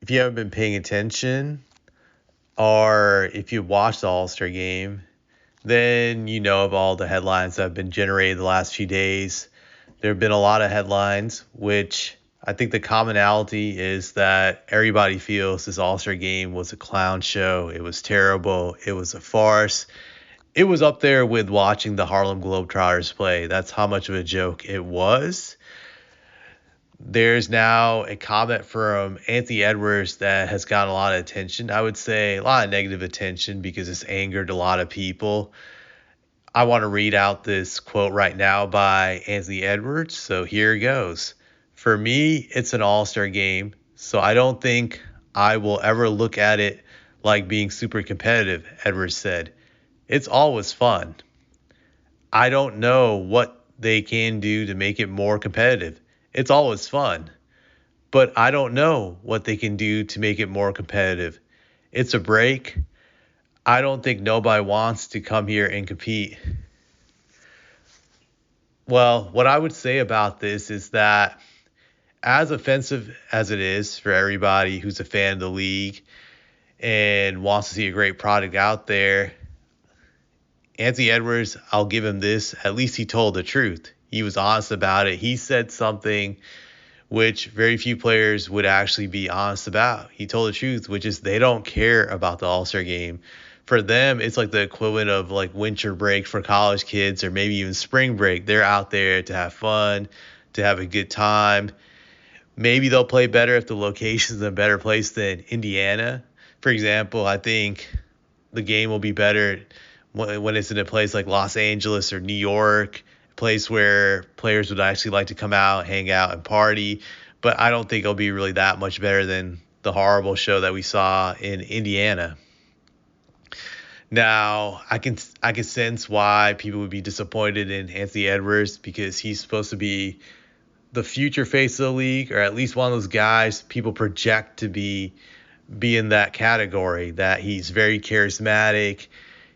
if you haven't been paying attention, or if you watched the All-Star game, then you know of all the headlines that have been generated the last few days. There have been a lot of headlines, which I think the commonality is that everybody feels this All-Star game was a clown show. It was terrible. It was a farce. It was up there with watching the Harlem Globetrotters play. That's how much of a joke it was. There's now a comment from Anthony Edwards that has gotten a lot of attention. I would say a lot of negative attention because it's angered a lot of people. I want to read out this quote right now by Anthony Edwards. So here it goes. For me, it's an all-star game, so I don't think I will ever look at it like being super competitive, Edwards said. It's always fun. I don't know what they can do to make it more competitive. It's always fun. But I don't know what they can do to make it more competitive. It's a break. I don't think nobody wants to come here and compete. Well, what I would say about this is that as offensive as it is for everybody who's a fan of the league and wants to see a great product out there, Anthony Edwards, I'll give him this. At least he told the truth. He was honest about it. He said something which very few players would actually be honest about. He told the truth, which is they don't care about the All-Star game. For them, it's like the equivalent of like winter break for college kids, or maybe even spring break. They're out there to have fun, to have a good time. Maybe they'll play better if the location's in a better place than Indiana. For example, I think the game will be better when it's in a place like Los Angeles or New York, a place where players would actually like to come out, hang out, and party. But I don't think it'll be really that much better than the horrible show that we saw in Indiana. Now, I can sense why people would be disappointed in Anthony Edwards, because he's supposed to be the future face of the league, or at least one of those guys people project to be in that category, that he's very charismatic.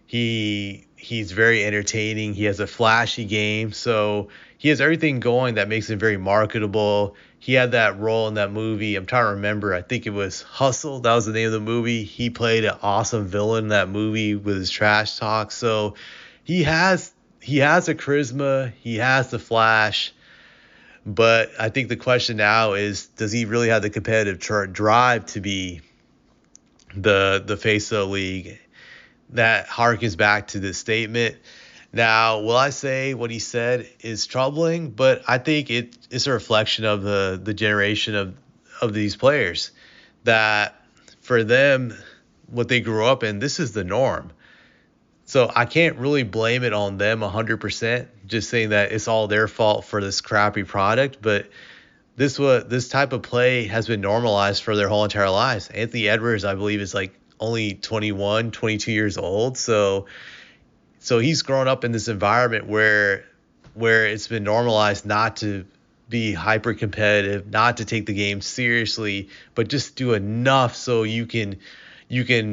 He's very entertaining. He has a flashy game. So he has everything going that makes him very marketable. He had that role in that movie. I'm trying to remember. I think it was Hustle. That was the name of the movie. He played an awesome villain in that movie with his trash talk. So he has a charisma. He has the flash. But I think the question now is, does he really have the competitive drive to be the face of the league? That harkens back to this statement. Now, will I say what he said is troubling? But I think it's a reflection of the generation of these players, that for them, what they grew up in, this is the norm. So I can't really blame it on them 100%, just saying that it's all their fault for this crappy product. But this type of play has been normalized for their whole entire lives. Anthony Edwards, I believe, is like only 21, 22 years old. So he's grown up in this environment where it's been normalized not to be hyper competitive, not to take the game seriously, but just do enough so you can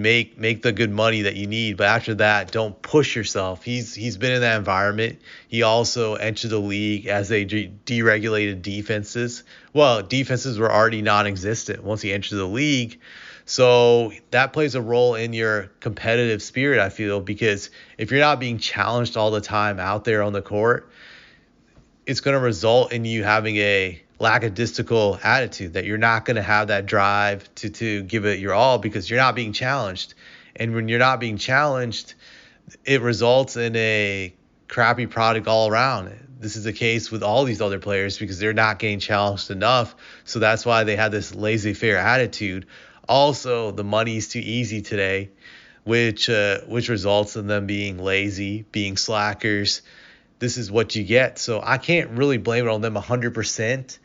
make the good money that you need. But after that, don't push yourself. He's been in that environment. He also entered the league as they deregulated defenses. Well, defenses were already non-existent once he entered the league. So that plays a role in your competitive spirit, I feel, because if you're not being challenged all the time out there on the court, it's going to result in you having a lackadaisical attitude, that you're not going to have that drive to give it your all because you're not being challenged. And when you're not being challenged, it results in a crappy product all around. This is the case with all these other players because they're not getting challenged enough. So that's why they have this laissez-faire attitude. Also, the money's too easy today, which results in them being lazy, being slackers. This is what you get. So I can't really blame it on them 100%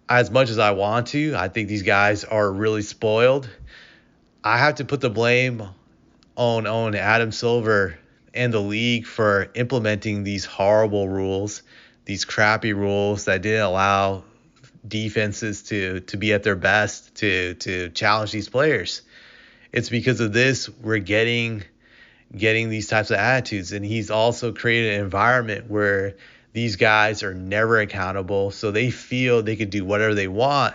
as much as I want to. I think these guys are really spoiled. I have to put the blame on Adam Silver and the league for implementing these horrible rules, these crappy rules that didn't allow defenses to be at their best, to challenge these players. It's because of this we're getting these types of attitudes. And he's also created an environment where these guys are never accountable, so they feel they could do whatever they want.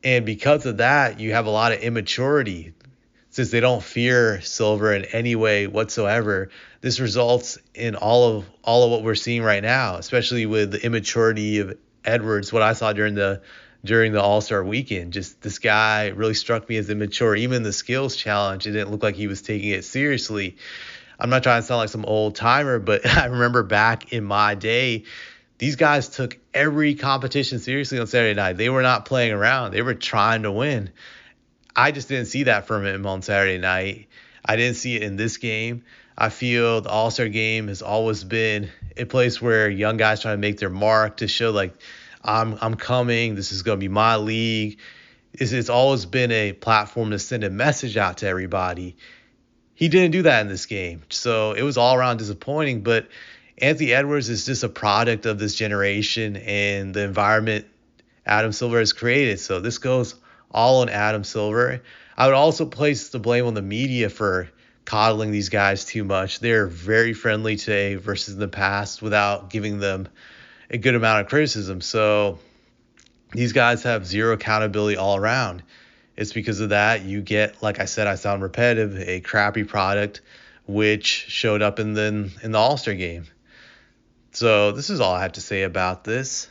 And because of that, you have a lot of immaturity. Since they don't fear Silver in any way whatsoever, this results in all of what we're seeing right now, especially with the immaturity of Edwards. What I saw during the All-Star weekend, just this guy really struck me as immature. Even the skills challenge, it didn't look like he was taking it seriously. I'm not trying to sound like some old timer, but I remember back in my day, these guys took every competition seriously on Saturday night. They were not playing around. They were trying to win. I just didn't see that from him on Saturday night. I didn't see it in this game. I feel the All-Star game has always been a place where young guys trying to make their mark, to show like I'm coming. This is going to be my league. It's always been a platform to send a message out to everybody. He didn't do that in this game. So it was all around disappointing. But Anthony Edwards is just a product of this generation and the environment Adam Silver has created. So this goes all on Adam Silver. I would also place the blame on the media for coddling these guys too much. They're very friendly today versus in the past without giving them a good amount of criticism. So these guys have zero accountability all around. It's because of that you get, like I said, I sound repetitive, a crappy product, which showed up in the All-Star game. So this is all I have to say about this.